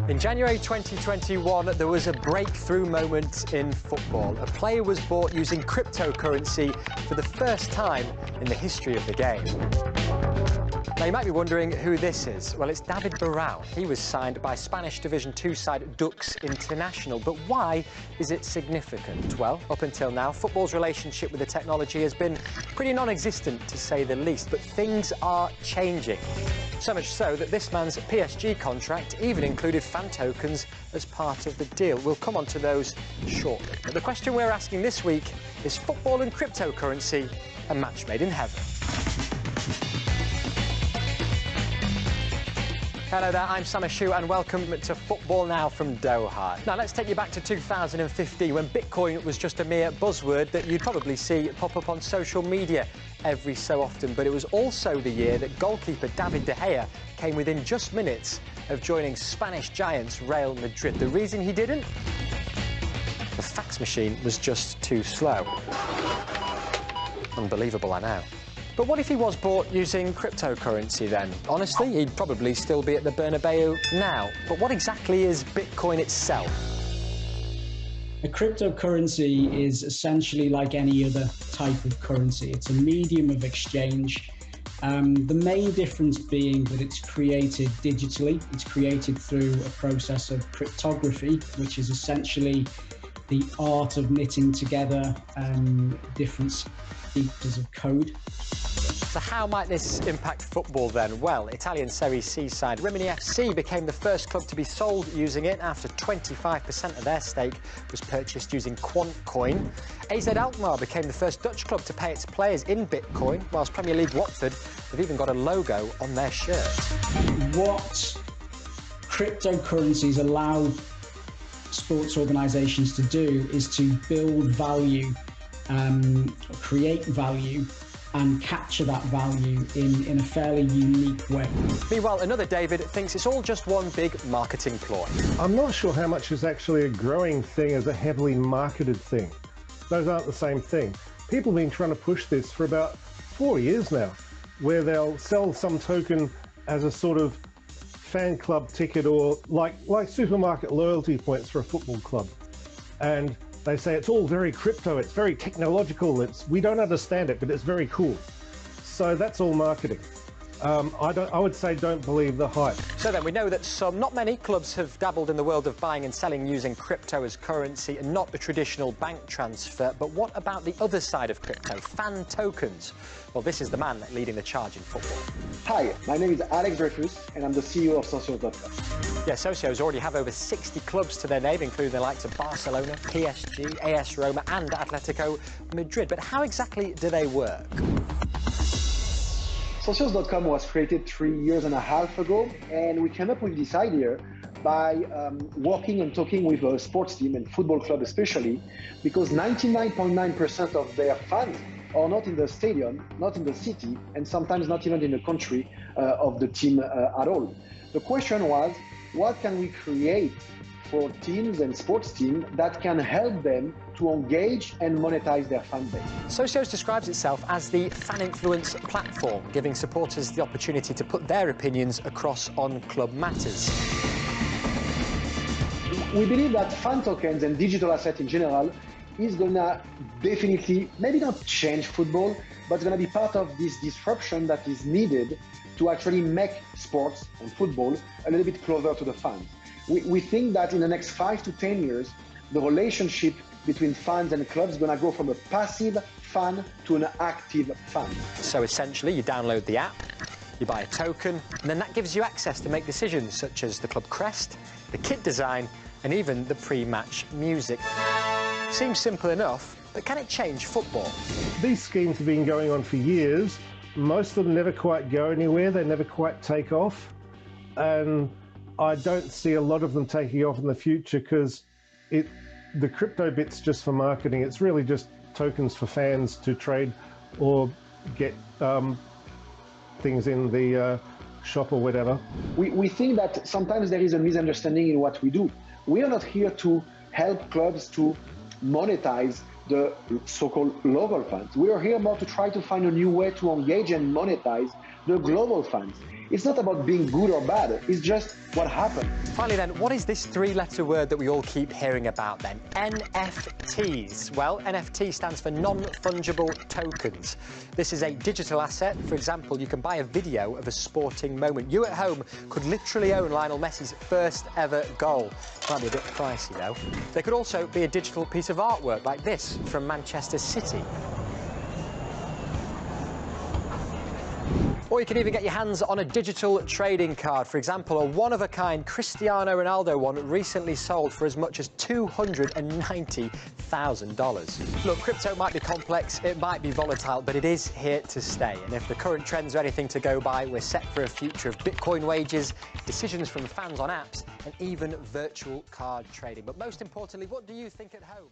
In January 2021, there was a breakthrough moment in football. A player was bought using cryptocurrency for the first time in the history of the game. Now, you might be wondering who this is. Well, it's David Barral. He was signed by Spanish Division 2 side Dux International. But why is it significant? Well, up until now, football's relationship with the technology has been pretty non-existent, to say the least. But things are changing. So much so that this man's PSG contract even included fan tokens as part of the deal. We'll come on to those shortly. But the question we're asking this week is football and cryptocurrency a match made in heaven? Hello there, I'm Sam Ashu and welcome to Football Now from Doha. Now let's take you back to 2015 when Bitcoin was just a mere buzzword that you'd probably see pop up on social media every so often. But it was also the year that goalkeeper David De Gea came within just minutes of joining Spanish giants Real Madrid. The reason he didn't? The fax machine was just too slow. Unbelievable, I know. But what if he was bought using cryptocurrency then? Honestly, he'd probably still be at the Bernabeu now. But what exactly is Bitcoin itself? A cryptocurrency is essentially like any other type of currency. It's a medium of exchange. The main difference being that it's created digitally. It's created through a process of cryptography, which is essentially the art of knitting together different pieces of code. So how might this impact football then? Well, Italian Serie C side Rimini FC became the first club to be sold using it after 25% of their stake was purchased using Quantcoin. AZ Alkmaar became the first Dutch club to pay its players in Bitcoin, whilst Premier League Watford have even got a logo on their shirt. What cryptocurrencies allow sports organisations to do is to build value, create value, and capture that value in a fairly unique way. Meanwhile, another David thinks it's all just one big marketing ploy. I'm not sure how much is actually a growing thing as a heavily marketed thing. Those aren't the same thing. People have been trying to push this for about 4 years now, where they'll sell some token as a sort of fan club ticket or like supermarket loyalty points for a football club. And they say it's all very crypto, it's very technological, we don't understand it, but it's very cool. So that's all marketing. I would say don't believe the hype. So then we know that not many clubs have dabbled in the world of buying and selling using crypto as currency and not the traditional bank transfer. But what about the other side of crypto, fan tokens? Well, this is the man leading the charge in football. Hi, my name is Alex Dreyfus and I'm the CEO of Socios.com. Yeah, Socios already have over 60 clubs to their name, including the likes of Barcelona, PSG, AS Roma and Atletico Madrid. But how exactly do they work? Socios.com was created 3.5 years ago, and we came up with this idea by working and talking with a sports team and football club especially, because 99.9% of their fans are not in the stadium, not in the city, and sometimes not even in the country of the team at all. The question was, what can we create for teams and sports teams that can help them to engage and monetize their fan base? Socios describes itself as the fan influence platform, giving supporters the opportunity to put their opinions across on club matters. We believe that fan tokens and digital assets in general is gonna definitely, maybe not change football, but it's gonna be part of this disruption that is needed to actually make sports and football a little bit closer to the fans. We think that in the next 5 to 10 years, the relationship between fans and clubs is going to go from a passive fan to an active fan. So essentially, you download the app, you buy a token, and then that gives you access to make decisions such as the club crest, the kit design, and even the pre-match music. Seems simple enough, but can it change football? These schemes have been going on for years. Most of them never quite go anywhere, they never quite take off. And I don't see a lot of them taking off in the future because the crypto bit's just for marketing. It's really just tokens for fans to trade or get things in the shop or whatever. We think that sometimes there is a misunderstanding in what we do. We are not here to help clubs to monetize the so-called local fans. We are here more to try to find a new way to engage and monetize the global fans. It's not about being good or bad, it's just what happened. Finally then, what is this three-letter word that we all keep hearing about then? NFTs. Well, NFT stands for non-fungible tokens. This is a digital asset. For example, you can buy a video of a sporting moment. You at home could literally own Lionel Messi's first ever goal. Might be a bit pricey though. There could also be a digital piece of artwork like this from Manchester City. Or you can even get your hands on a digital trading card. For example, a one-of-a-kind Cristiano Ronaldo one recently sold for as much as $290,000. Look, crypto might be complex, it might be volatile, but it is here to stay. And if the current trends are anything to go by, we're set for a future of Bitcoin wages, decisions from fans on apps, and even virtual card trading. But most importantly, what do you think at home?